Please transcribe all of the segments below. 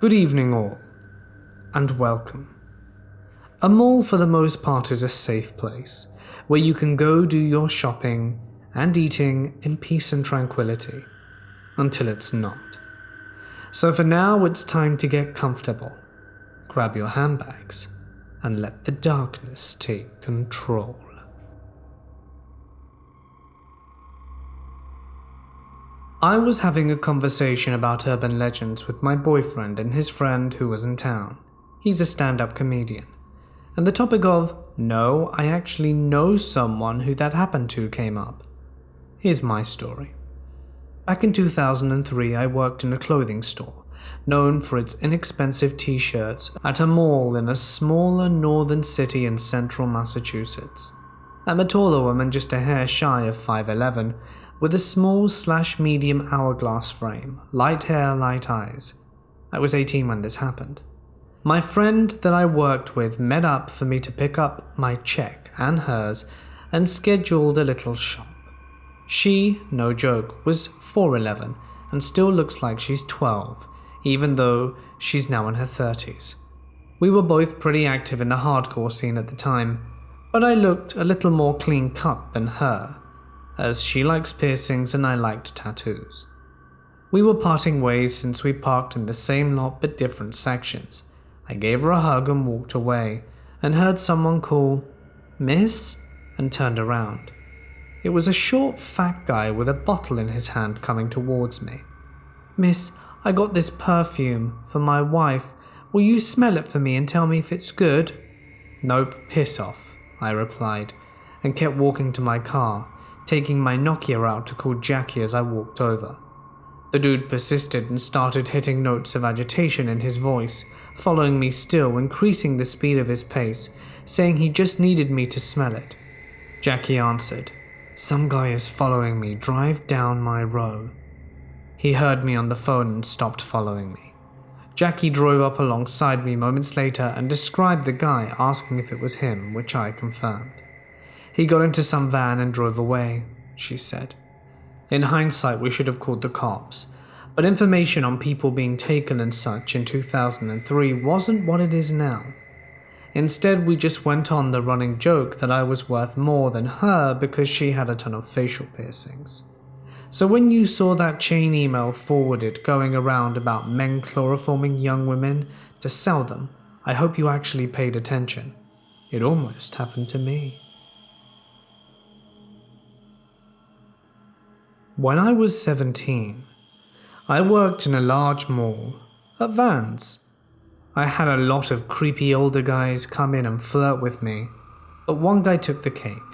Good evening all, and welcome. A mall for the most part is a safe place, where you can go do your shopping and eating in peace and tranquility, until it's not. So for now it's time to get comfortable, grab your handbags, and let the darkness take control. I was having a conversation about urban legends with my boyfriend and his friend who was in town. He's a stand-up comedian. And the topic of, no, I actually know someone who that happened to came up. Here's my story. Back in 2003, I worked in a clothing store, known for its inexpensive t-shirts at a mall in a smaller northern city in central Massachusetts. I'm a taller woman just a hair shy of 5'11", with a small/medium hourglass frame, light hair, light eyes. I was 18 when this happened. My friend that I worked with met up for me to pick up my check and hers and scheduled a little shop. She, no joke, was 4'11" and still looks like she's 12, even though she's now in her 30s. We were both pretty active in the hardcore scene at the time, but I looked a little more clean-cut than her, as she likes piercings and I liked tattoos. We were parting ways since we parked in the same lot but different sections. I gave her a hug and walked away, and heard someone call, "Miss?" and turned around. It was a short, fat guy with a bottle in his hand coming towards me. "Miss, I got this perfume for my wife. Will you smell it for me and tell me if it's good?" "Nope, piss off," I replied, and kept walking to my car, taking my Nokia out to call Jackie as I walked over. The dude persisted and started hitting notes of agitation in his voice, following me still, increasing the speed of his pace, saying he just needed me to smell it. Jackie answered, "Some guy is following me, drive down my row." He heard me on the phone and stopped following me. Jackie drove up alongside me moments later and described the guy, asking if it was him, which I confirmed. "He got into some van and drove away," she said. In hindsight, we should have called the cops, but information on people being taken and such in 2003 wasn't what it is now. Instead, we just went on the running joke that I was worth more than her because she had a ton of facial piercings. So when you saw that chain email forwarded going around about men chloroforming young women to sell them, I hope you actually paid attention. It almost happened to me. When I was 17, I worked in a large mall at Vans. I had a lot of creepy older guys come in and flirt with me, but one guy took the cake.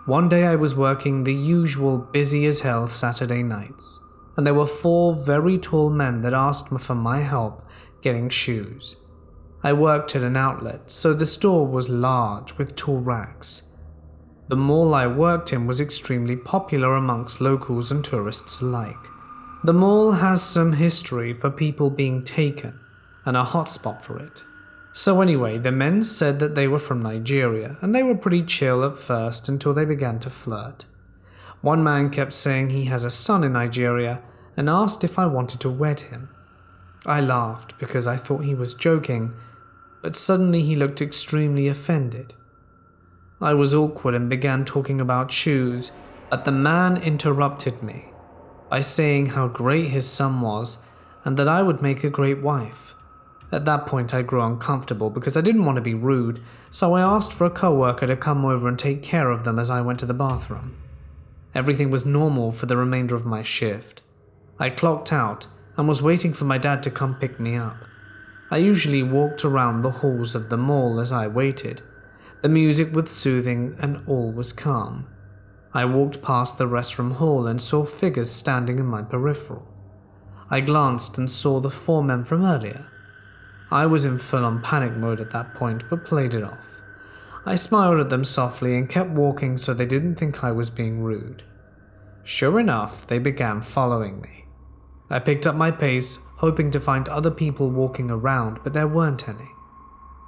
One day I was working the usual busy as hell Saturday nights, and there were 4 very tall men that asked me for my help getting shoes. I worked at an outlet, so the store was large with tall racks. The mall I worked in was extremely popular amongst locals and tourists alike. The mall has some history for people being taken, and a hotspot for it. So anyway, the men said that they were from Nigeria, and they were pretty chill at first until they began to flirt. One man kept saying he has a son in Nigeria and asked if I wanted to wed him. I laughed because I thought he was joking, but suddenly he looked extremely offended. I was awkward and began talking about shoes, but the man interrupted me by saying how great his son was and that I would make a great wife. At that point I grew uncomfortable because I didn't want to be rude, so I asked for a coworker to come over and take care of them as I went to the bathroom. Everything was normal for the remainder of my shift. I clocked out and was waiting for my dad to come pick me up. I usually walked around the halls of the mall as I waited. The music was soothing and all was calm. I walked past the restroom hall and saw figures standing in my peripheral. I glanced and saw the 4 men from earlier. I was in full-on panic mode at that point, but played it off. I smiled at them softly and kept walking so they didn't think I was being rude. Sure enough, they began following me. I picked up my pace, hoping to find other people walking around, but there weren't any.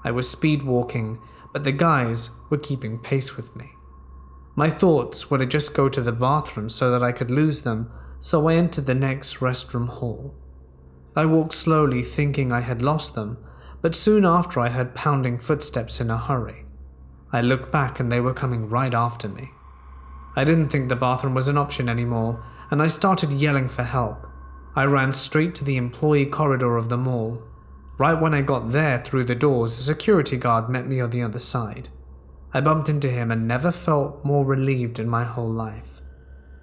I was speed walking, but the guys were keeping pace with me. My thoughts were to just go to the bathroom so that I could lose them, so I entered the next restroom hall. I walked slowly, thinking I had lost them, but soon after I heard pounding footsteps in a hurry. I looked back and they were coming right after me. I didn't think the bathroom was an option anymore, and I started yelling for help. I ran straight to the employee corridor of the mall. Right when I got there through the doors, a security guard met me on the other side. I bumped into him and never felt more relieved in my whole life.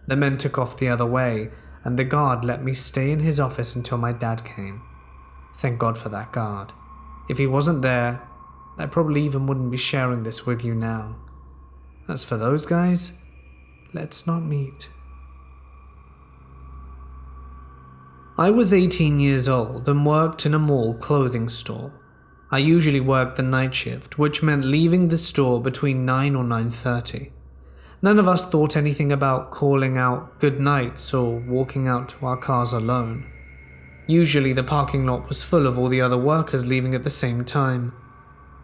The men took off the other way, and the guard let me stay in his office until my dad came. Thank God for that guard. If he wasn't there, I probably even wouldn't be sharing this with you now. As for those guys, let's not meet. I was 18 years old and worked in a mall clothing store. I usually worked the night shift, which meant leaving the store between 9 or 9:30. None of us thought anything about calling out good nights or walking out to our cars alone. Usually the parking lot was full of all the other workers leaving at the same time.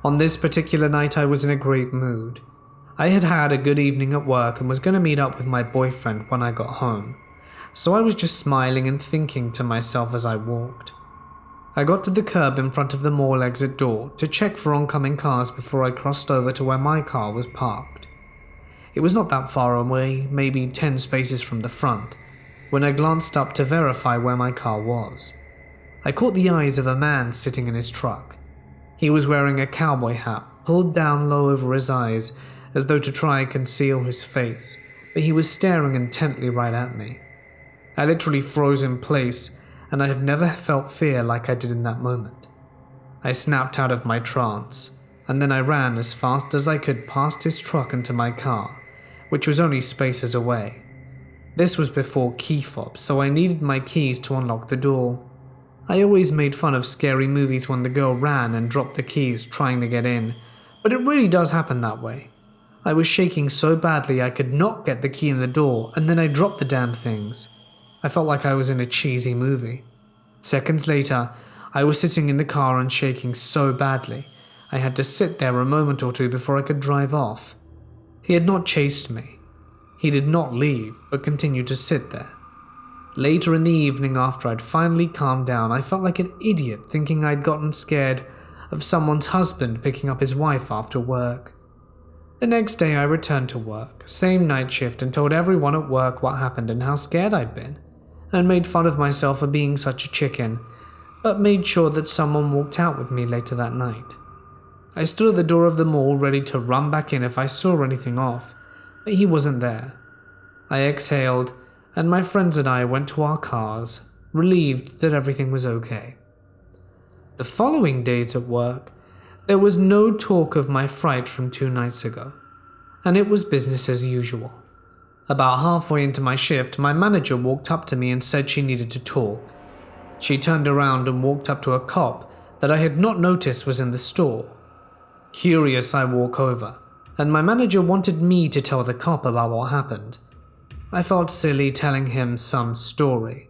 On this particular night I was in a great mood. I had had a good evening at work and was going to meet up with my boyfriend when I got home. So I was just smiling and thinking to myself as I walked. I got to the curb in front of the mall exit door to check for oncoming cars before I crossed over to where my car was parked. It was not that far away, maybe 10 spaces from the front, when I glanced up to verify where my car was. I caught the eyes of a man sitting in his truck. He was wearing a cowboy hat pulled down low over his eyes as though to try and conceal his face, but he was staring intently right at me. I literally froze in place, and I have never felt fear like I did in that moment. I snapped out of my trance, and then I ran as fast as I could past his truck into my car, which was only spaces away. This was before key fobs, so I needed my keys to unlock the door. I always made fun of scary movies when the girl ran and dropped the keys trying to get in, but it really does happen that way. I was shaking so badly I could not get the key in the door, and then I dropped the damn things. I felt like I was in a cheesy movie. Seconds later, I was sitting in the car and shaking so badly, I had to sit there a moment or two before I could drive off. He had not chased me. He did not leave, but continued to sit there. Later in the evening, after I'd finally calmed down, I felt like an idiot thinking I'd gotten scared of someone's husband picking up his wife after work. The next day I returned to work, same night shift, and told everyone at work what happened and how scared I'd been, and made fun of myself for being such a chicken, but made sure that someone walked out with me later that night. I stood at the door of the mall ready to run back in if I saw anything off, but he wasn't there. I exhaled, and my friends and I went to our cars, relieved that everything was okay. The following days at work, there was no talk of my fright from 2 nights ago, and it was business as usual. About halfway into my shift, my manager walked up to me and said she needed to talk. She turned around and walked up to a cop that I had not noticed was in the store. Curious, I walk over, and my manager wanted me to tell the cop about what happened. I felt silly telling him some story,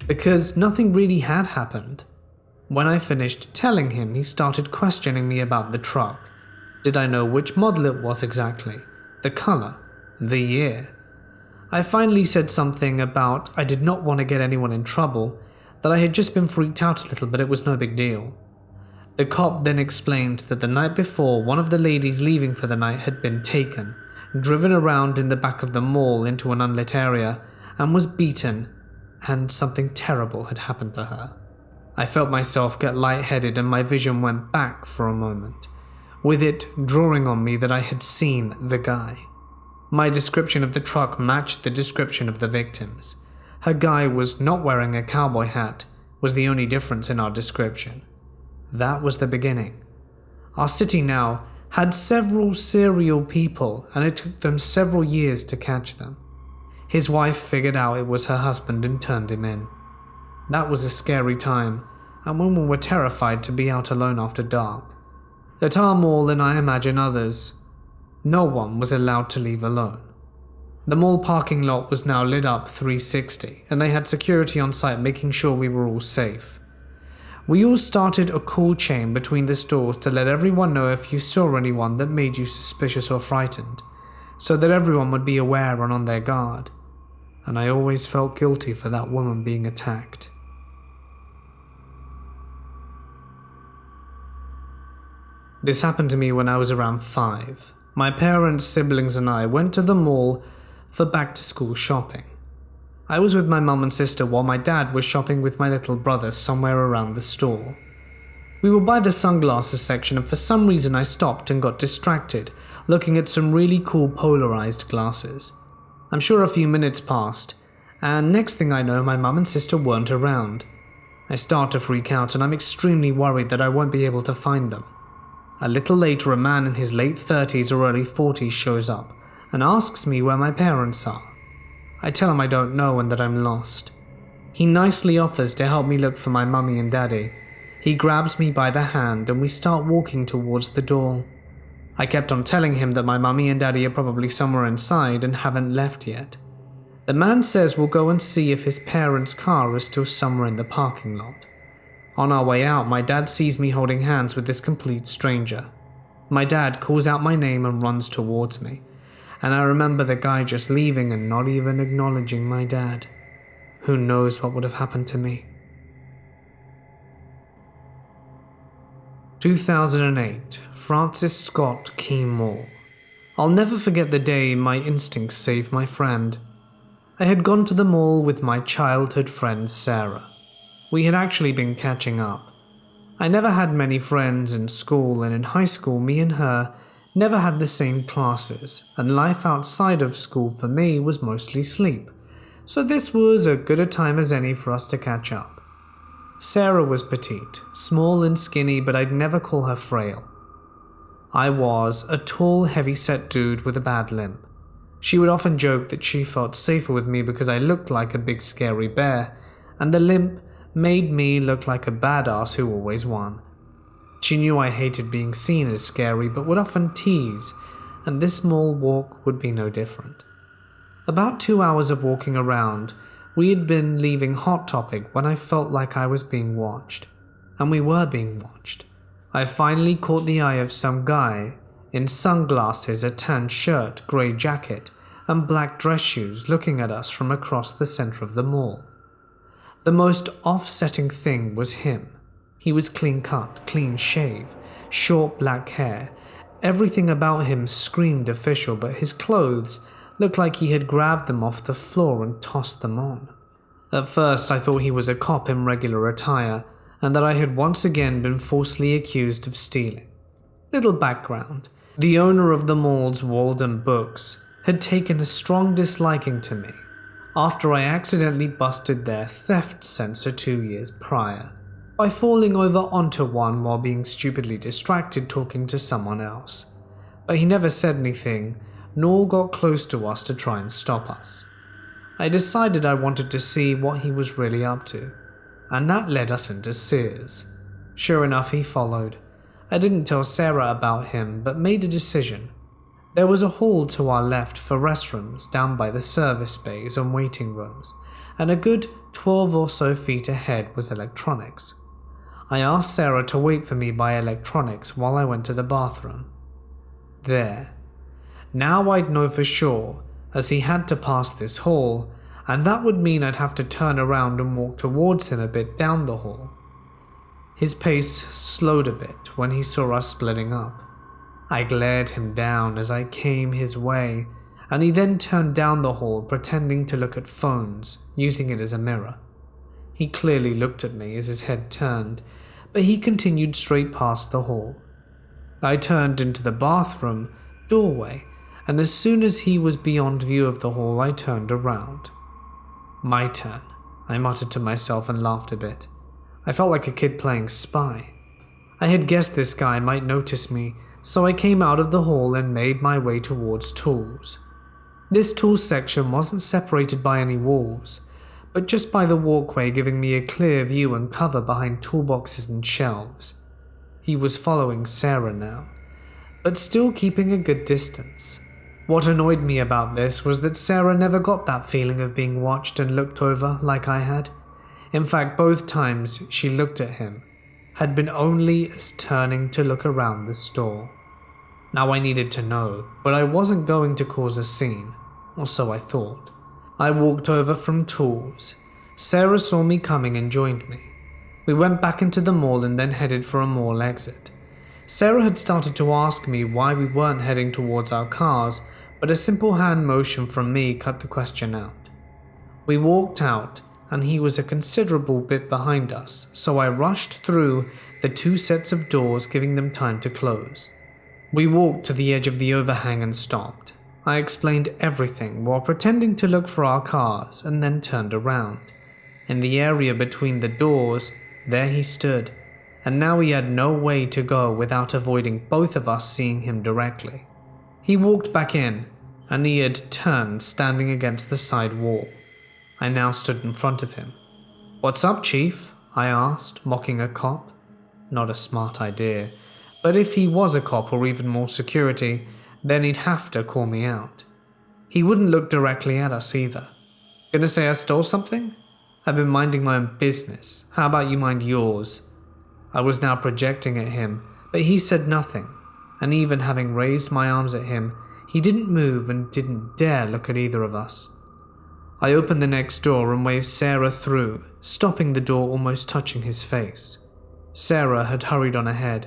because nothing really had happened. When I finished telling him, he started questioning me about the truck. Did I know which model it was exactly? The color? The year? I finally said something about I did not want to get anyone in trouble, that I had just been freaked out a little but it was no big deal. The cop then explained that the night before, one of the ladies leaving for the night had been taken, driven around in the back of the mall into an unlit area, and was beaten, and something terrible had happened to her. I felt myself get lightheaded and my vision went back for a moment, with it drawing on me that I had seen the guy. My description of the truck matched the description of the victims. Her guy was not wearing a cowboy hat, was the only difference in our description. That was the beginning. Our city now had several serial people, and it took them several years to catch them. His wife figured out it was her husband and turned him in. That was a scary time, and women were terrified to be out alone after dark. At our mall, and I imagine others, no one was allowed to leave alone. The mall parking lot was now lit up 360, and they had security on site making sure we were all safe. We all started a call chain between the stores to let everyone know if you saw anyone that made you suspicious or frightened, so that everyone would be aware and on their guard. And I always felt guilty for that woman being attacked. This happened to me when I was around 5. My parents, siblings, and I went to the mall for back-to-school shopping. I was with my mum and sister while my dad was shopping with my little brother somewhere around the store. We were by the sunglasses section and for some reason I stopped and got distracted, looking at some really cool polarized glasses. I'm sure a few minutes passed, and next thing I know my mum and sister weren't around. I start to freak out and I'm extremely worried that I won't be able to find them. A little later, a man in his late 30s or early 40s shows up and asks me where my parents are. I tell him I don't know and that I'm lost. He nicely offers to help me look for my mummy and daddy. He grabs me by the hand and we start walking towards the door. I kept on telling him that my mummy and daddy are probably somewhere inside and haven't left yet. The man says we'll go and see if his parents' car is still somewhere in the parking lot. On our way out, my dad sees me holding hands with this complete stranger. My dad calls out my name and runs towards me, and I remember the guy just leaving and not even acknowledging my dad. Who knows what would have happened to me? 2008, Francis Scott Key Mall. I'll never forget the day my instincts saved my friend. I had gone to the mall with my childhood friend Sarah. We had actually been catching up. I never had many friends in school, and in high school me and her never had the same classes, and life outside of school for me was mostly sleep. So this was as good a time as any for us to catch up. Sarah was petite, small and skinny, but I'd never call her frail. I was a tall, heavy-set dude with a bad limp. She would often joke that she felt safer with me because I looked like a big scary bear, and the limp made me look like a badass who always won. She knew I hated being seen as scary but would often tease, and this small walk would be no different. About 2 hours of walking around, we had been leaving Hot Topic when I felt like I was being watched. And we were being watched. I finally caught the eye of some guy in sunglasses, a tan shirt, grey jacket, and black dress shoes looking at us from across the center of the mall. The most offsetting thing was him. He was clean cut, clean shave, short black hair. Everything about him screamed official, but his clothes looked like he had grabbed them off the floor and tossed them on. At first I thought he was a cop in regular attire, and that I had once again been falsely accused of stealing. Little background. The owner of the mall's Walden Books had taken a strong disliking to me after I accidentally busted their theft sensor 2 years prior by falling over onto one while being stupidly distracted talking to someone else. But he never said anything, nor got close to us to try and stop us. I decided I wanted to see what he was really up to, and that led us into Sears. Sure enough, he followed. I didn't tell Sarah about him, but made a decision. There was a hall to our left for restrooms down by the service bays and waiting rooms, and a good 12 or so feet ahead was electronics. I asked Sarah to wait for me by electronics while I went to the bathroom. There. Now I'd know for sure, as he had to pass this hall, and that would mean I'd have to turn around and walk towards him a bit down the hall. His pace slowed a bit when he saw us splitting up. I glared him down as I came his way, and he then turned down the hall pretending to look at phones, using it as a mirror. He clearly looked at me as his head turned, but he continued straight past the hall. I turned into the bathroom doorway, and as soon as he was beyond view of the hall, I turned around. My turn, I muttered to myself and laughed a bit. I felt like a kid playing spy. I had guessed this guy might notice me, so I came out of the hall and made my way towards tools. This tools section wasn't separated by any walls, but just by the walkway giving me a clear view and cover behind toolboxes and shelves. He was following Sarah now, but still keeping a good distance. What annoyed me about this was that Sarah never got that feeling of being watched and looked over like I had. In fact, both times she looked at him had been only as turning to look around the store. Now I needed to know, but I wasn't going to cause a scene, or so I thought. I walked over from tools. Sarah saw me coming and joined me. We went back into the mall and then headed for a mall exit. Sarah had started to ask me why we weren't heading towards our cars, but a simple hand motion from me cut the question out. We walked out, and he was a considerable bit behind us, so I rushed through the 2 sets of doors, giving them time to close. We walked to the edge of the overhang and stopped. I explained everything while pretending to look for our cars and then turned around. In the area between the doors, there he stood, and now he had no way to go without avoiding both of us seeing him directly. He walked back in, and he had turned, standing against the side wall. I now stood in front of him. "What's up, Chief?" I asked, mocking a cop. Not a smart idea, but if he was a cop or even more security, then he'd have to call me out. He wouldn't look directly at us either. "Gonna say I stole something? I've been minding my own business. How about you mind yours?" I was now projecting at him, but he said nothing, and even having raised my arms at him, he didn't move and didn't dare look at either of us. I opened the next door and waved Sarah through, stopping the door almost touching his face. Sarah had hurried on ahead.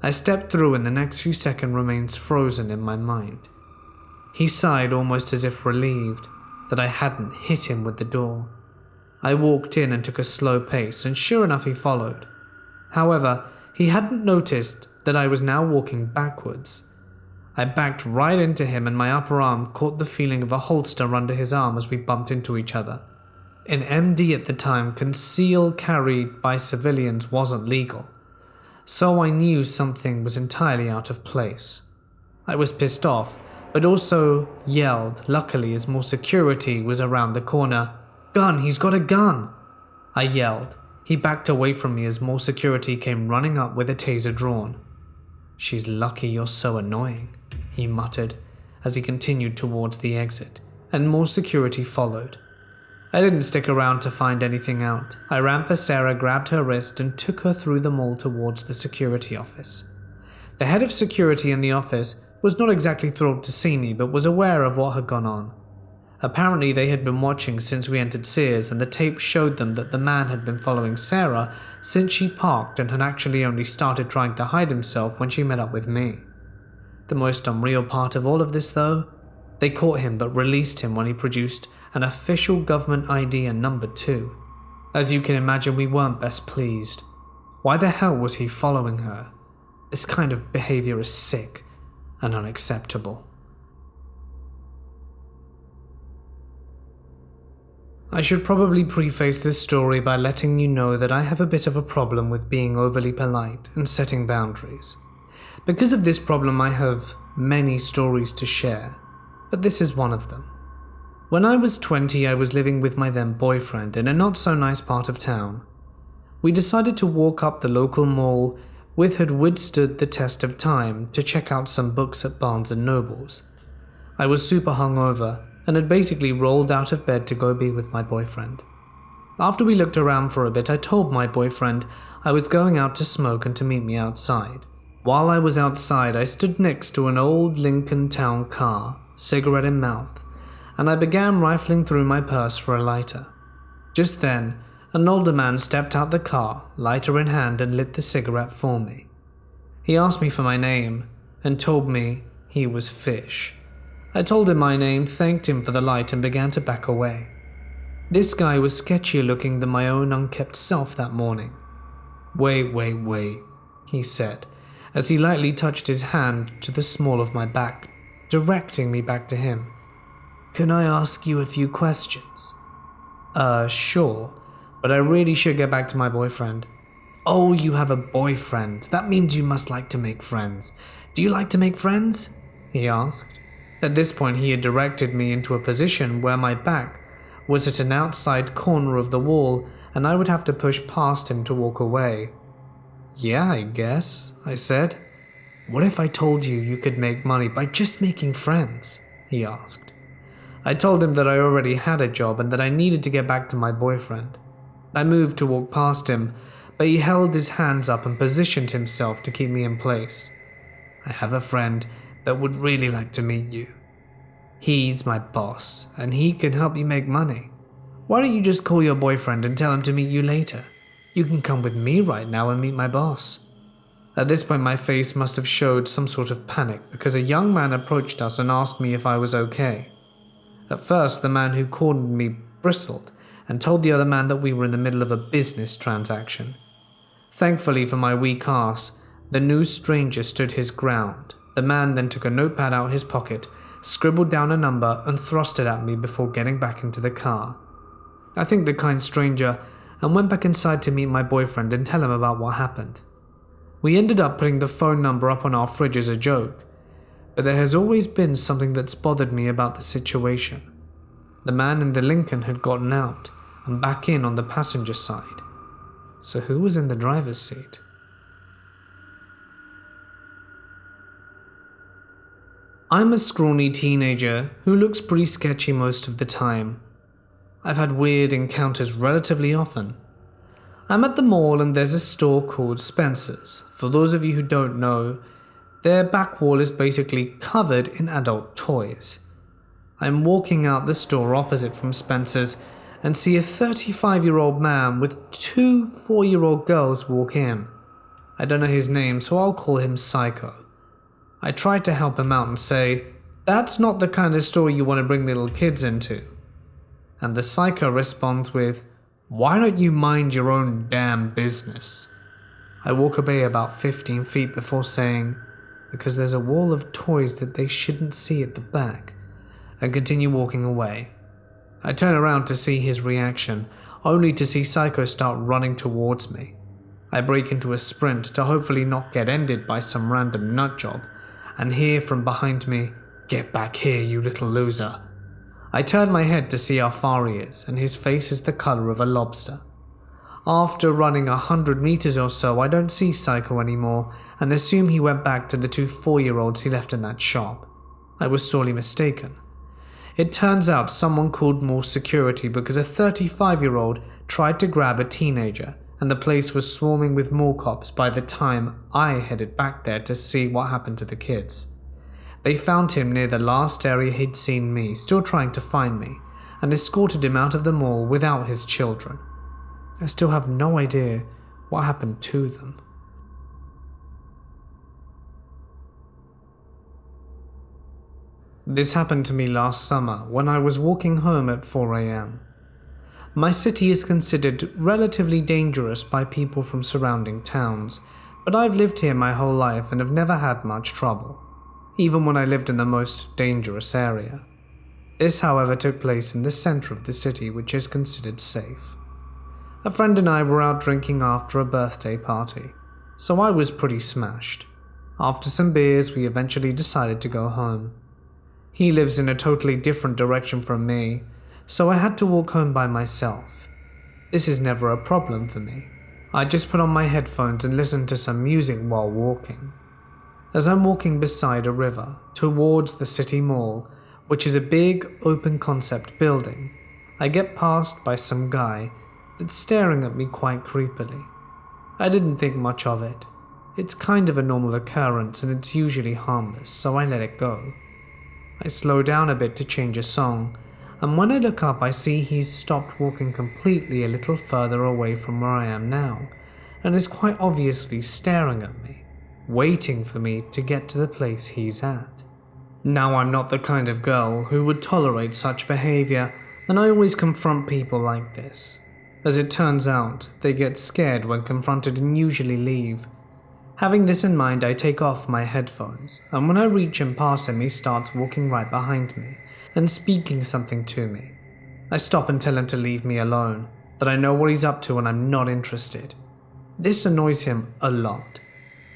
I stepped through and the next few seconds remained frozen in my mind. He sighed almost as if relieved that I hadn't hit him with the door. I walked in and took a slow pace, and sure enough he followed. However, he hadn't noticed that I was now walking backwards. I backed right into him and my upper arm caught the feeling of a holster under his arm as we bumped into each other. In MD at the time, concealed carry by civilians wasn't legal, so I knew something was entirely out of place. I was pissed off, but also yelled, luckily as more security was around the corner. "Gun, he's got a gun!" I yelled. He backed away from me as more security came running up with a taser drawn. "She's lucky you're so annoying," he muttered as he continued towards the exit, and more security followed. I didn't stick around to find anything out. I ran for Sarah, grabbed her wrist, and took her through the mall towards the security office. The head of security in the office was not exactly thrilled to see me, but was aware of what had gone on. Apparently they had been watching since we entered Sears, and the tape showed them that the man had been following Sarah since she parked and had actually only started trying to hide himself when she met up with me. The most unreal part of all of this though, they caught him but released him when he produced an official government ID and number 2. As you can imagine, we weren't best pleased. Why the hell was he following her? This kind of behavior is sick and unacceptable. I should probably preface this story by letting you know that I have a bit of a problem with being overly polite and setting boundaries. Because of this problem, I have many stories to share, but this is one of them. When I was 20, I was living with my then boyfriend in a not so nice part of town. We decided to walk up the local mall, which had withstood the test of time, to check out some books at Barnes & Noble's. I was super hungover and had basically rolled out of bed to go be with my boyfriend. After we looked around for a bit, I told my boyfriend I was going out to smoke and to meet me outside. While I was outside, I stood next to an old Lincoln Town car, cigarette in mouth, and I began rifling through my purse for a lighter. Just then, an older man stepped out the car, lighter in hand, and lit the cigarette for me. He asked me for my name and told me he was Fish. I told him my name, thanked him for the light, and began to back away. This guy was sketchier looking than my own unkept self that morning. Wait, he said, as he lightly touched his hand to the small of my back, directing me back to him. "Can I ask you a few questions?" Sure, but I really should get back to my boyfriend." "Oh, you have a boyfriend. That means you must like to make friends. Do you like to make friends?" he asked. At this point, he had directed me into a position where my back was at an outside corner of the wall, and I would have to push past him to walk away. "Yeah, I guess," I said. "What if I told you you could make money by just making friends?" he asked. I told him that I already had a job and that I needed to get back to my boyfriend. I moved to walk past him, but he held his hands up and positioned himself to keep me in place. "I have a friend that would really like to meet you. He's my boss, and he can help you make money. Why don't you just call your boyfriend and tell him to meet you later? You can come with me right now and meet my boss." At this point, my face must have showed some sort of panic because a young man approached us and asked me if I was okay. At first, the man who cornered me bristled and told the other man that we were in the middle of a business transaction. Thankfully for my weak ass, the new stranger stood his ground. The man then took a notepad out of his pocket, scribbled down a number, and thrust it at me before getting back into the car. I thanked the kind stranger and went back inside to meet my boyfriend and tell him about what happened. We ended up putting the phone number up on our fridge as a joke, but there has always been something that's bothered me about the situation. The man in the Lincoln had gotten out and back in on the passenger side. So who was in the driver's seat? I'm a scrawny teenager who looks pretty sketchy most of the time. I've had weird encounters relatively often. I'm at the mall and there's a store called Spencer's. For those of you who don't know, their back wall is basically covered in adult toys. I'm walking out the store opposite from Spencer's and see a 35-year-old man with two 4-year-old girls walk in. I don't know his name, so I'll call him Psycho. I try to help him out and say, "That's not the kind of store you want to bring little kids into." And the Psycho responds with, "Why don't you mind your own damn business?" I walk away about 15 feet before saying, "Because there's a wall of toys that they shouldn't see at the back," and continue walking away. I turn around to see his reaction, only to see Psycho start running towards me. I break into a sprint to hopefully not get ended by some random nutjob, and hear from behind me, "Get back here, you little loser." I turn my head to see how far he is, and his face is the color of a lobster. After running 100 meters or so, I don't see Psycho anymore, and assume he went back to the two 4-year-olds he left in that shop. I was sorely mistaken. It turns out someone called more security because a 35-year-old tried to grab a teenager, and the place was swarming with more cops by the time I headed back there to see what happened to the kids. They found him near the last area he'd seen me, still trying to find me, and escorted him out of the mall without his children. I still have no idea what happened to them. This happened to me last summer when I was walking home at 4 a.m. My city is considered relatively dangerous by people from surrounding towns, but I've lived here my whole life and have never had much trouble, even when I lived in the most dangerous area. This, however, took place in the center of the city, which is considered safe. A friend and I were out drinking after a birthday party, so I was pretty smashed. After some beers, we eventually decided to go home. He lives in a totally different direction from me, so I had to walk home by myself. This is never a problem for me. I just put on my headphones and listen to some music while walking. As I'm walking beside a river towards the city mall, which is a big open concept building, I get passed by some guy that's staring at me quite creepily. I didn't think much of it. It's kind of a normal occurrence and it's usually harmless, so I let it go. I slow down a bit to change a song, and when I look up I see he's stopped walking completely a little further away from where I am now, and is quite obviously staring at me, waiting for me to get to the place he's at. Now I'm not the kind of girl who would tolerate such behavior, and I always confront people like this. As it turns out, they get scared when confronted and usually leave. Having this in mind, I take off my headphones, and when I reach and pass him, he starts walking right behind me and speaking something to me. I stop and tell him to leave me alone, that I know what he's up to and I'm not interested. This annoys him a lot.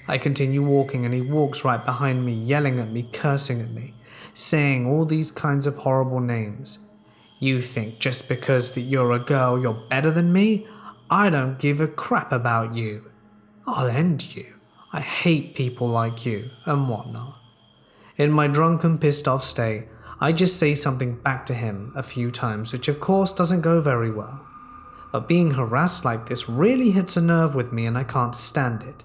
I continue walking and he walks right behind me, yelling at me, cursing at me, saying all these kinds of horrible names. "You think just because that you're a girl you're better than me? I don't give a crap about you. I'll end you. I hate people like you," and whatnot. In my drunken, pissed off state, I just say something back to him a few times, which of course doesn't go very well. But being harassed like this really hits a nerve with me and I can't stand it.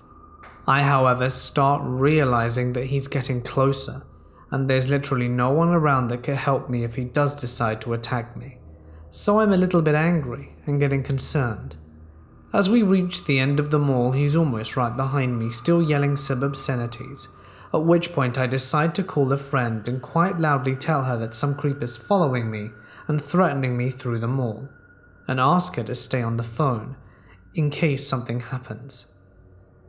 I, however, start realizing that he's getting closer, and there's literally no one around that can help me if he does decide to attack me. So I'm a little bit angry and getting concerned. As we reach the end of the mall, he's almost right behind me, still yelling some obscenities, at which point I decide to call a friend and quite loudly tell her that some creep is following me and threatening me through the mall, and ask her to stay on the phone in case something happens.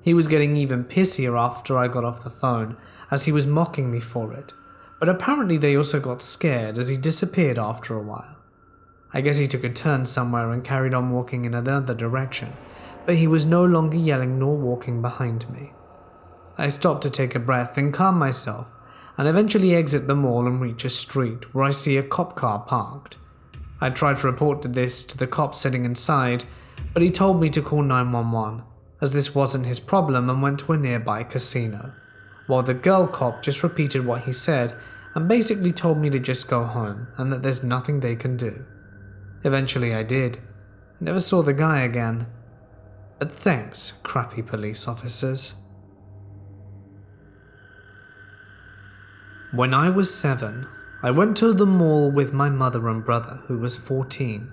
He was getting even pissier after I got off the phone, as he was mocking me for it, but apparently they also got scared as he disappeared after a while. I guess he took a turn somewhere and carried on walking in another direction, but he was no longer yelling nor walking behind me. I stopped to take a breath and calm myself, and eventually exit the mall and reach a street where I see a cop car parked. I tried to report this to the cop sitting inside, but he told me to call 911, as this wasn't his problem, and went to a nearby casino, while the girl cop just repeated what he said and basically told me to just go home and that there's nothing they can do. Eventually I did. I never saw the guy again. But thanks, crappy police officers. When I was 7, I went to the mall with my mother and brother, who was 14.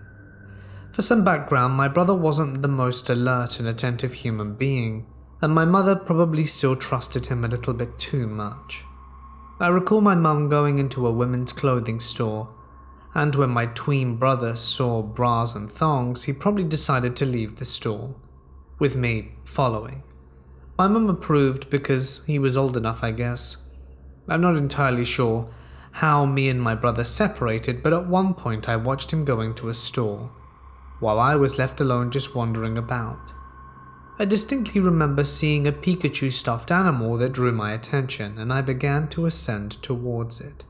For some background, my brother wasn't the most alert and attentive human being, and my mother probably still trusted him a little bit too much. I recall my mum going into a women's clothing store, and when my tween brother saw bras and thongs, he probably decided to leave the store, with me following. My mum approved because he was old enough, I guess. I'm not entirely sure how me and my brother separated, but at one point I watched him going to a store, while I was left alone just wandering about. I distinctly remember seeing a Pikachu stuffed animal that drew my attention, and I began to ascend towards it.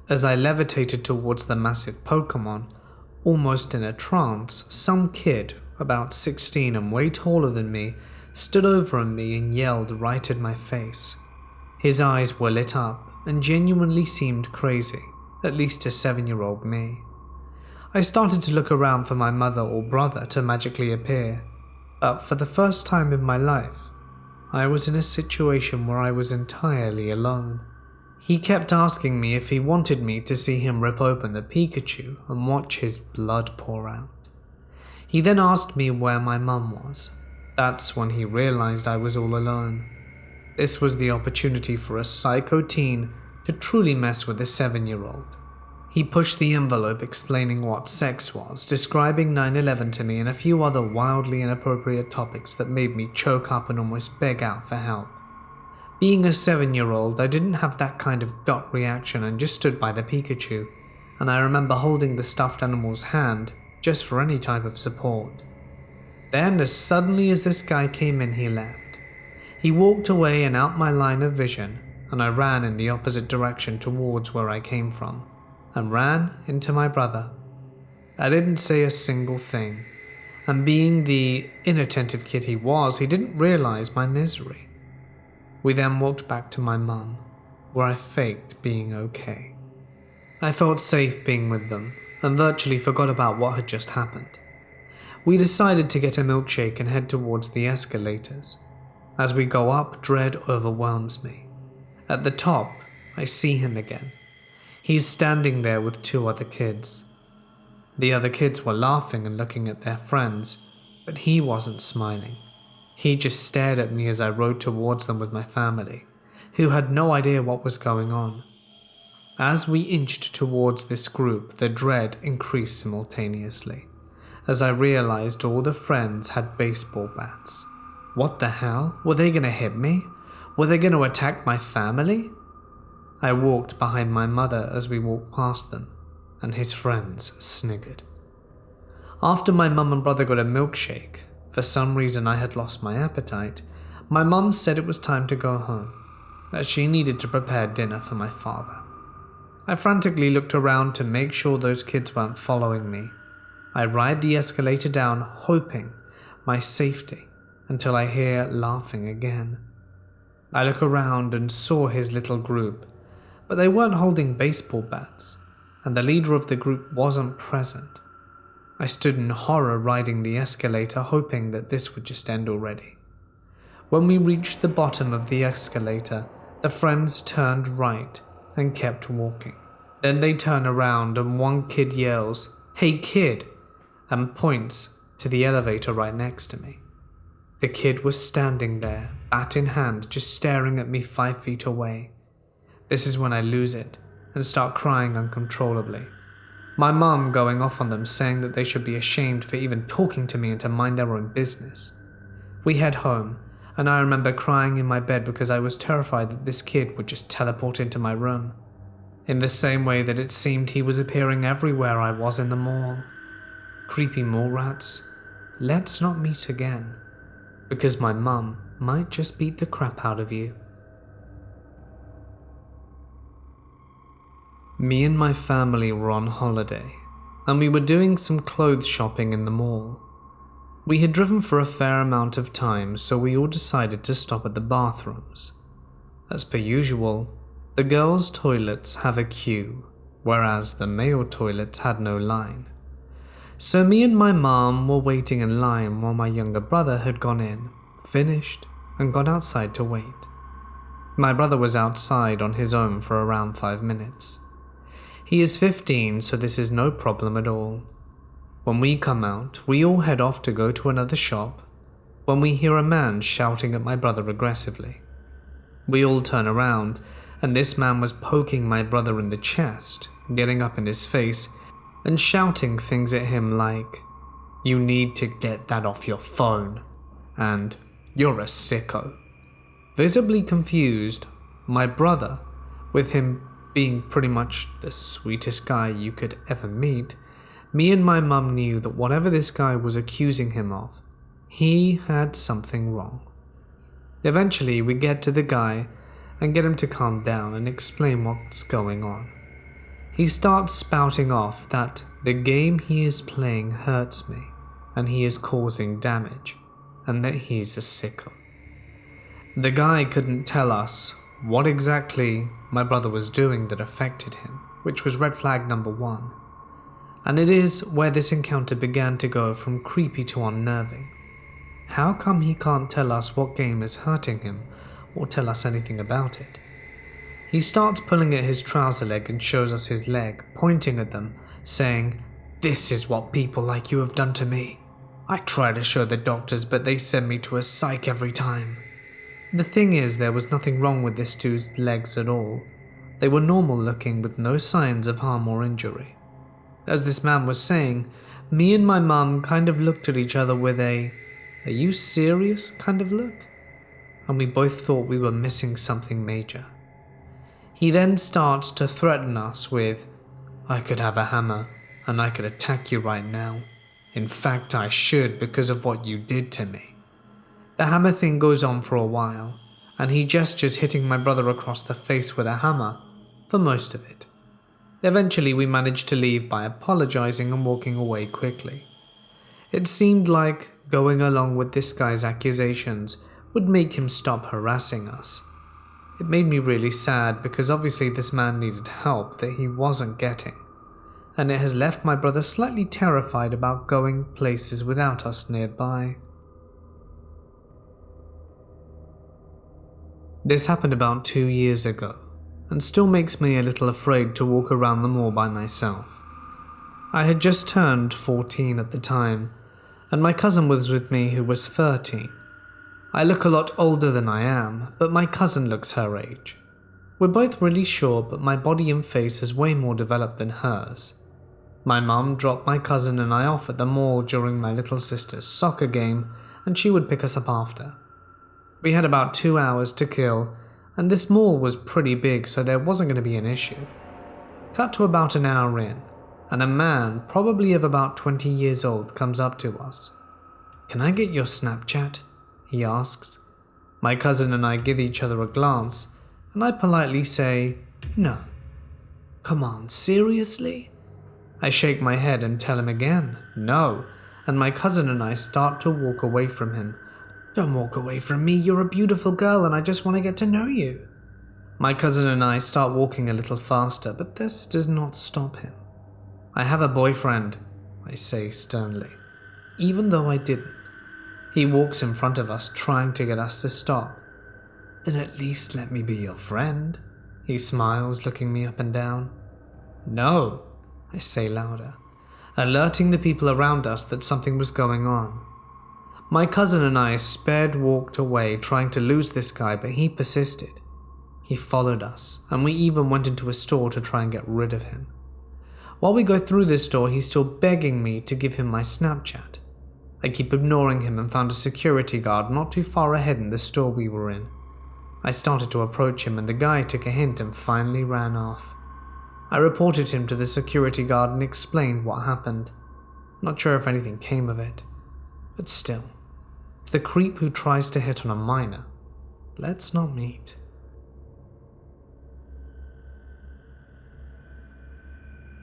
As I levitated towards the massive Pokemon, almost in a trance, some kid, about 16 and way taller than me, stood over me and yelled right at my face. His eyes were lit up and genuinely seemed crazy, at least to 7-year-old me. I started to look around for my mother or brother to magically appear, but for the first time in my life, I was in a situation where I was entirely alone. He kept asking me if he wanted me to see him rip open the Pikachu and watch his blood pour out. He then asked me where my mum was. That's when he realized I was all alone. This was the opportunity for a psycho teen to truly mess with a 7-year-old. He pushed the envelope explaining what sex was, describing 9/11 to me and a few other wildly inappropriate topics that made me choke up and almost beg out for help. Being a 7-year-old, I didn't have that kind of gut reaction and just stood by the Pikachu, and I remember holding the stuffed animal's hand just for any type of support. Then, as suddenly as this guy came in, he left. He walked away and out my line of vision, and I ran in the opposite direction towards where I came from, and ran into my brother. I didn't say a single thing, and being the inattentive kid he was, he didn't realize my misery. We then walked back to my mum, where I faked being okay. I felt safe being with them, and virtually forgot about what had just happened. We decided to get a milkshake and head towards the escalators. As we go up, dread overwhelms me. At the top, I see him again. He's standing there with 2 other kids. The other kids were laughing and looking at their friends, but he wasn't smiling. He just stared at me as I rode towards them with my family, who had no idea what was going on. As we inched towards this group, the dread increased simultaneously, as I realized all the friends had baseball bats. What the hell? Were they going to hit me? Were they going to attack my family? I walked behind my mother as we walked past them, and his friends sniggered. After my mum and brother got a milkshake, for some reason I had lost my appetite, my mum said it was time to go home, that she needed to prepare dinner for my father. I frantically looked around to make sure those kids weren't following me. I ride the escalator down, hoping my safety, until I hear laughing again. I look around and saw his little group, but they weren't holding baseball bats, and the leader of the group wasn't present. I stood in horror riding the escalator, hoping that this would just end already. When we reached the bottom of the escalator, the friends turned right and kept walking. Then they turn around and one kid yells, "Hey kid," and points to the elevator right next to me. The kid was standing there, bat in hand, just staring at me 5 feet away. This is when I lose it and start crying uncontrollably. My mum going off on them, saying that they should be ashamed for even talking to me and to mind their own business. We head home, and I remember crying in my bed because I was terrified that this kid would just teleport into my room, in the same way that it seemed he was appearing everywhere I was in the mall. Creepy mall rats, let's not meet again, because my mum might just beat the crap out of you. Me and my family were on holiday, and we were doing some clothes shopping in the mall. We had driven for a fair amount of time, so we all decided to stop at the bathrooms. As per usual, the girls' toilets have a queue, whereas the male toilets had no line. So me and my mom were waiting in line while my younger brother had gone in, finished, and gone outside to wait. My brother was outside on his own for around 5 minutes. He is 15, so this is no problem at all. When we come out, we all head off to go to another shop when we hear a man shouting at my brother aggressively. We all turn around, and this man was poking my brother in the chest, getting up in his face, and shouting things at him like, "You need to get that off your phone," and "You're a sicko." Visibly confused, my brother, with him being pretty much the sweetest guy you could ever meet, me and my mum knew that whatever this guy was accusing him of, he had something wrong. Eventually, we get to the guy and get him to calm down and explain what's going on. He starts spouting off that the game he is playing hurts me and he is causing damage, and that he's a sicko. The guy couldn't tell us what exactly my brother was doing that affected him, which was red flag number 1. And it is where this encounter began to go from creepy to unnerving. How come he can't tell us what game is hurting him or tell us anything about it? He starts pulling at his trouser leg and shows us his leg, pointing at them, saying, "This is what people like you have done to me. I try to show the doctors, but they send me to a psych every time." The thing is, there was nothing wrong with this dude's legs at all. They were normal looking with no signs of harm or injury. As this man was saying, me and my mum kind of looked at each other with a "Are you serious?" kind of look, and we both thought we were missing something major. He then starts to threaten us with, "I could have a hammer and I could attack you right now. In fact, I should because of what you did to me." The hammer thing goes on for a while, and he gestures hitting my brother across the face with a hammer for most of it. Eventually, we managed to leave by apologizing and walking away quickly. It seemed like going along with this guy's accusations would make him stop harassing us. It made me really sad because obviously this man needed help that he wasn't getting, and it has left my brother slightly terrified about going places without us nearby. This happened about 2 years ago, and still makes me a little afraid to walk around the mall by myself. I had just turned 14 at the time, and my cousin was with me who was 13. I look a lot older than I am, but my cousin looks her age. We're both really short, but my body and face is way more developed than hers. My mum dropped my cousin and I off at the mall during my little sister's soccer game, and she would pick us up after. We had about 2 hours to kill, and this mall was pretty big, so there wasn't going to be an issue. Cut to about an hour in, and a man, probably of about 20 years old, comes up to us. "Can I get your Snapchat?" he asks. My cousin and I give each other a glance, and I politely say, "No." "Come on, seriously?" I shake my head and tell him again, "No," and my cousin and I start to walk away from him. "Don't walk away from me, you're a beautiful girl and I just want to get to know you." My cousin and I start walking a little faster, but this does not stop him. "I have a boyfriend," I say sternly, even though I didn't. He walks in front of us, trying to get us to stop. "Then at least let me be your friend," he smiles, looking me up and down. "No," I say louder. alerting the people around us that something was going on. My cousin and I walked away trying to lose this guy, but he persisted. He followed us, and we even went into a store to try and get rid of him. While we go through this store, he's still begging me to give him my Snapchat. I keep ignoring him and found a security guard not too far ahead in the store we were in. I started to approach him and the guy took a hint and finally ran off. I reported him to the security guard and explained what happened. Not sure if anything came of it, but still, the creep who tries to hit on a minor, let's not meet.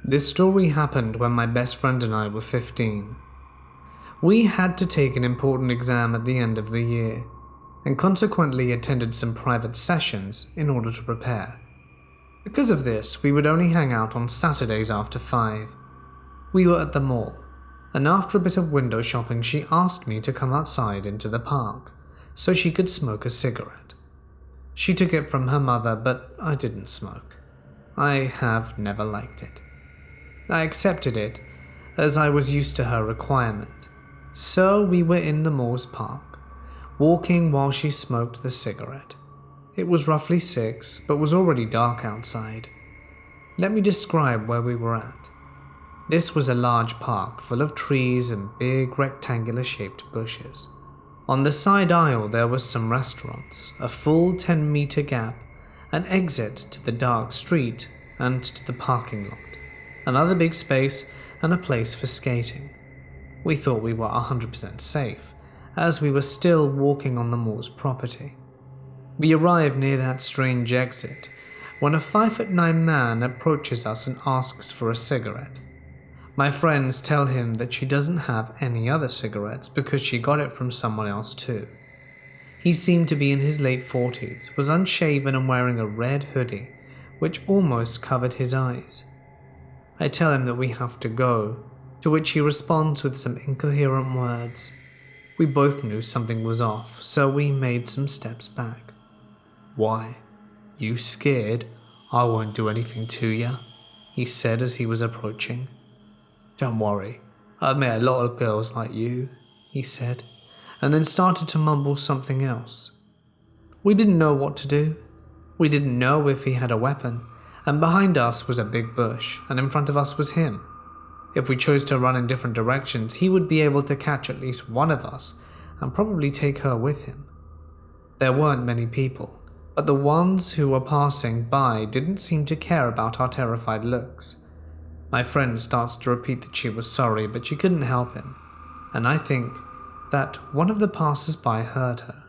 This story happened when my best friend and I were 15. We had to take an important exam at the end of the year, and consequently attended some private sessions in order to prepare. Because of this, we would only hang out on Saturdays after 5. We were at the mall, and after a bit of window shopping, she asked me to come outside into the park so she could smoke a cigarette. She took it from her mother, but I didn't smoke. I have never liked it. I accepted it, as I was used to her requirement. So we were in the mall's park, walking while she smoked the cigarette. It was roughly 6, but was already dark outside. Let me describe where we were at. This was a large park full of trees and big rectangular-shaped bushes. On the side aisle there were some restaurants, a full 10-meter gap, an exit to the dark street and to the parking lot, another big space, and a place for skating. We thought we were 100% safe, as we were still walking on the mall's property. We arrived near that strange exit, when a 5'9" man approaches us and asks for a cigarette. My friends tell him that she doesn't have any other cigarettes because she got it from someone else too. He seemed to be in his late 40s, was unshaven and wearing a red hoodie, which almost covered his eyes. I tell him that we have to go, to which he responds with some incoherent words. We both knew something was off, so we made some steps back. "Why? You scared? I won't do anything to ya," he said as he was approaching. "Don't worry, I've met a lot of girls like you," he said, and then started to mumble something else. We didn't know what to do. We didn't know if he had a weapon, and behind us was a big bush, and in front of us was him. If we chose to run in different directions, he would be able to catch at least one of us and probably take her with him. There weren't many people, but the ones who were passing by didn't seem to care about our terrified looks. My friend starts to repeat that she was sorry, but she couldn't help him, and I think that one of the passers-by heard her.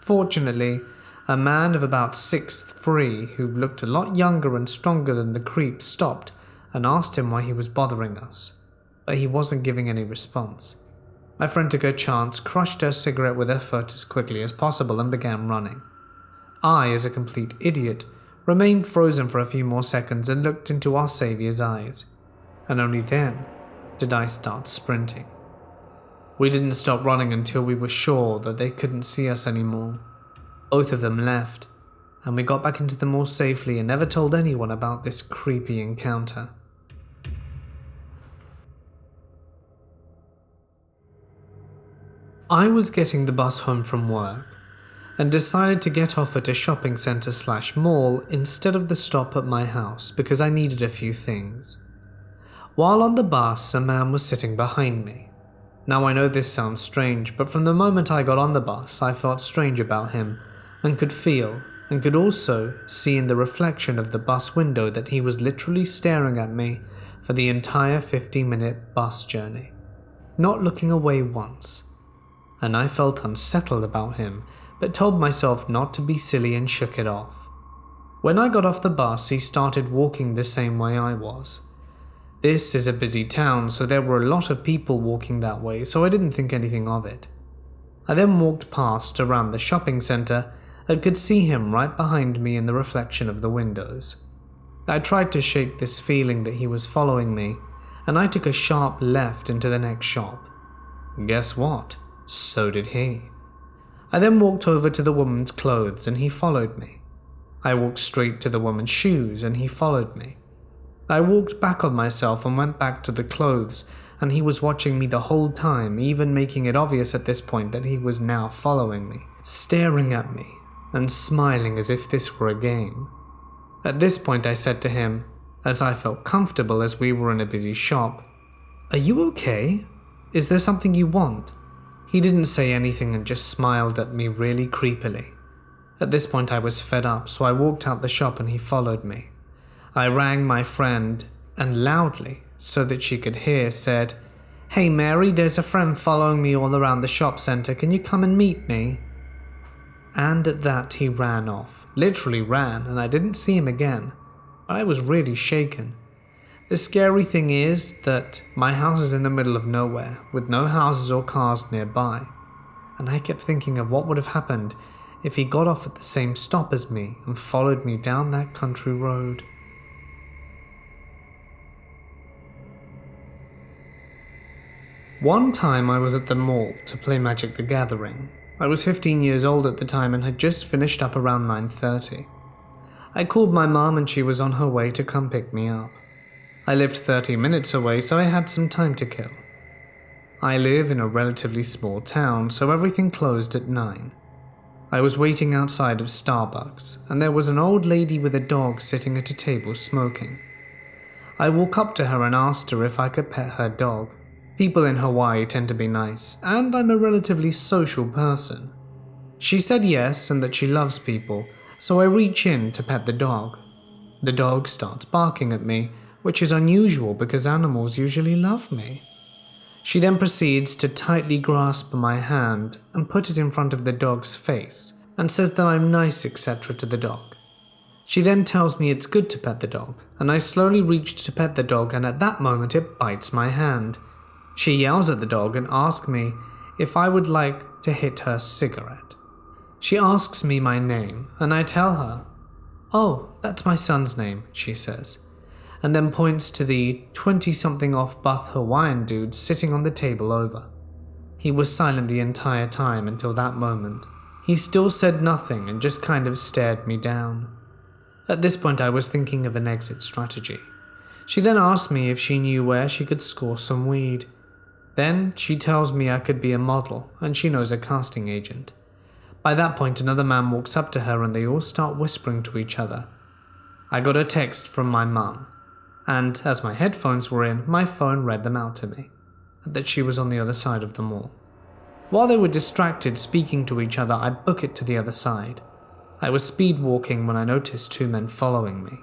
Fortunately, a man of about 6'3", who looked a lot younger and stronger than the creep, stopped and asked him why he was bothering us, but he wasn't giving any response. My friend took her chance, crushed her cigarette with her foot as quickly as possible and began running. I, as a complete idiot, remained frozen for a few more seconds and looked into our saviour's eyes, and only then did I start sprinting. We didn't stop running until we were sure that they couldn't see us anymore. Both of them left, and we got back into the mall safely and never told anyone about this creepy encounter. I was getting the bus home from work and decided to get off at a shopping centre/mall instead of the stop at my house because I needed a few things. While on the bus, a man was sitting behind me. Now I know this sounds strange, but from the moment I got on the bus, I felt strange about him and could feel and could also see in the reflection of the bus window that he was literally staring at me for the entire 50-minute bus journey, not looking away once. And I felt unsettled about him, but told myself not to be silly and shook it off. When I got off the bus, he started walking the same way I was. This is a busy town, so there were a lot of people walking that way, so I didn't think anything of it. I then walked past around the shopping centre and could see him right behind me in the reflection of the windows. I tried to shake this feeling that he was following me, and I took a sharp left into the next shop. Guess what? So did he. I then walked over to the woman's clothes and he followed me. I walked straight to the woman's shoes and he followed me. I walked back on myself and went back to the clothes, and he was watching me the whole time, even making it obvious at this point that he was now following me, staring at me, and smiling as if this were a game. At this point I said to him, as I felt comfortable as we were in a busy shop, "Are you okay? Is there something you want?" He didn't say anything and just smiled at me really creepily. At this point I was fed up, so I walked out the shop and he followed me. I rang my friend and loudly, so that she could hear, said, "Hey Mary, there's a friend following me all around the shop center. Can you come and meet me?" And at that he ran off, literally ran, and I didn't see him again, but I was really shaken. The scary thing is that my house is in the middle of nowhere, with no houses or cars nearby, and I kept thinking of what would have happened if he got off at the same stop as me and followed me down that country road. One time I was at the mall to play Magic the Gathering. I was 15 years old at the time and had just finished up around 9:30. I called my mom and she was on her way to come pick me up. I lived 30 minutes away, so I had some time to kill. I live in a relatively small town, so everything closed at 9. I was waiting outside of Starbucks, and there was an old lady with a dog sitting at a table smoking. I walked up to her and asked her if I could pet her dog. People in Hawaii tend to be nice, and I'm a relatively social person. She said yes and that she loves people, so I reach in to pet the dog. The dog starts barking at me, which is unusual because animals usually love me. She then proceeds to tightly grasp my hand and put it in front of the dog's face and says that I'm nice, etc. to the dog. She then tells me it's good to pet the dog, and I slowly reached to pet the dog, and at that moment it bites my hand. She yells at the dog and asks me if I would like to hit her cigarette. She asks me my name, and I tell her, "Oh, that's my son's name," she says, and then points to the 20-something off buff Hawaiian dude sitting on the table over. He was silent the entire time until that moment. He still said nothing and just kind of stared me down. At this point I was thinking of an exit strategy. She then asked me if she knew where she could score some weed. Then she tells me I could be a model and she knows a casting agent. By that point another man walks up to her and they all start whispering to each other. I got a text from my mum, and as my headphones were in, my phone read them out to me, that she was on the other side of the mall. While they were distracted speaking to each other, I book it to the other side. I was speed walking when I noticed 2 men following me.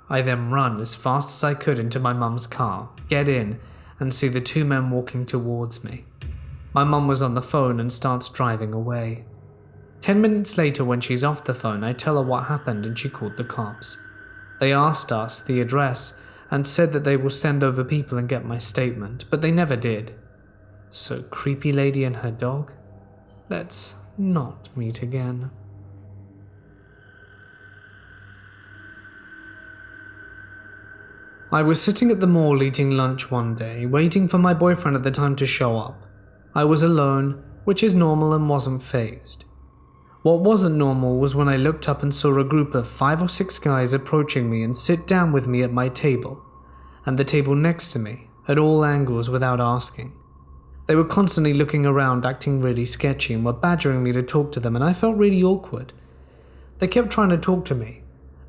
I then run as fast as I could into my mum's car, get in, and see the 2 men walking towards me. My mum was on the phone and starts driving away. 10 minutes later, when she's off the phone, I tell her what happened and she called the cops. They asked us the address and said that they will send over people and get my statement, but they never did. So creepy lady and her dog? Let's not meet again. I was sitting at the mall eating lunch one day, waiting for my boyfriend at the time to show up. I was alone, which is normal, and wasn't fazed. What wasn't normal was when I looked up and saw a group of 5 or 6 guys approaching me and sit down with me at my table, and the table next to me, at all angles without asking. They were constantly looking around, acting really sketchy, and were badgering me to talk to them, and I felt really awkward. They kept trying to talk to me,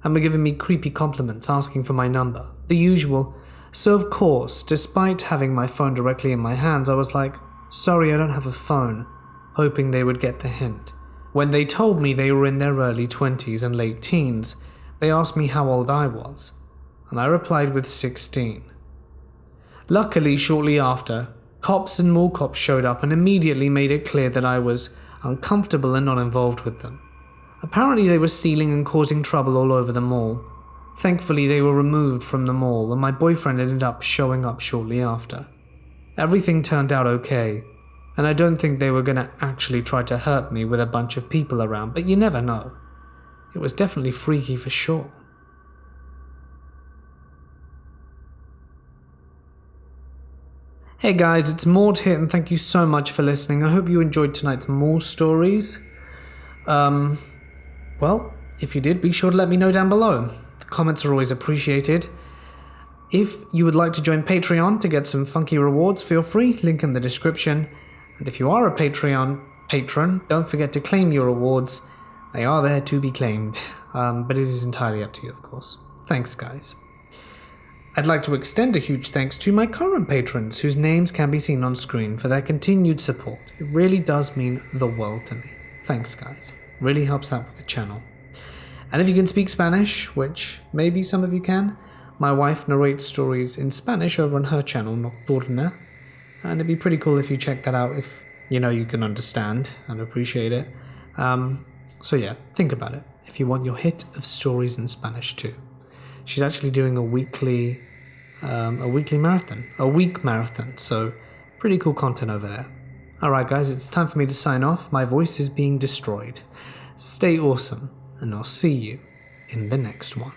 and were giving me creepy compliments, asking for my number, the usual. So of course, despite having my phone directly in my hands, I was like, "Sorry, I don't have a phone," hoping they would get the hint. When they told me they were in their early 20s and late teens, they asked me how old I was, and I replied with 16. Luckily, shortly after, cops and more cops showed up and immediately made it clear that I was uncomfortable and not involved with them. Apparently they were stealing and causing trouble all over the mall. Thankfully they were removed from the mall and my boyfriend ended up showing up shortly after. Everything turned out okay, and I don't think they were going to actually try to hurt me with a bunch of people around, but you never know. It was definitely freaky for sure. Hey guys, it's Mort here and thank you so much for listening. I hope you enjoyed tonight's mall stories. Well, if you did, be sure to let me know down below. The comments are always appreciated, If you would like to join Patreon to get some funky rewards, feel free, link in the description. And if you are a Patreon patron, don't forget to claim your rewards. They are there to be claimed, but it is entirely up to you, of course. Thanks, guys. I'd like to extend a huge thanks to my current patrons, whose names can be seen on screen, for their continued support. It really does mean the world to me. Thanks, guys. Really helps out with the channel. And if you can speak Spanish, which maybe some of you can, my wife narrates stories in Spanish over on her channel, Nocturna, and it'd be pretty cool if you check that out if you know you can understand and appreciate it. So yeah, think about it if you want your hit of stories in Spanish too. She's actually doing a week marathon, so pretty cool content over there. Alright guys, it's time for me to sign off. My voice is being destroyed. Stay awesome, and I'll see you in the next one.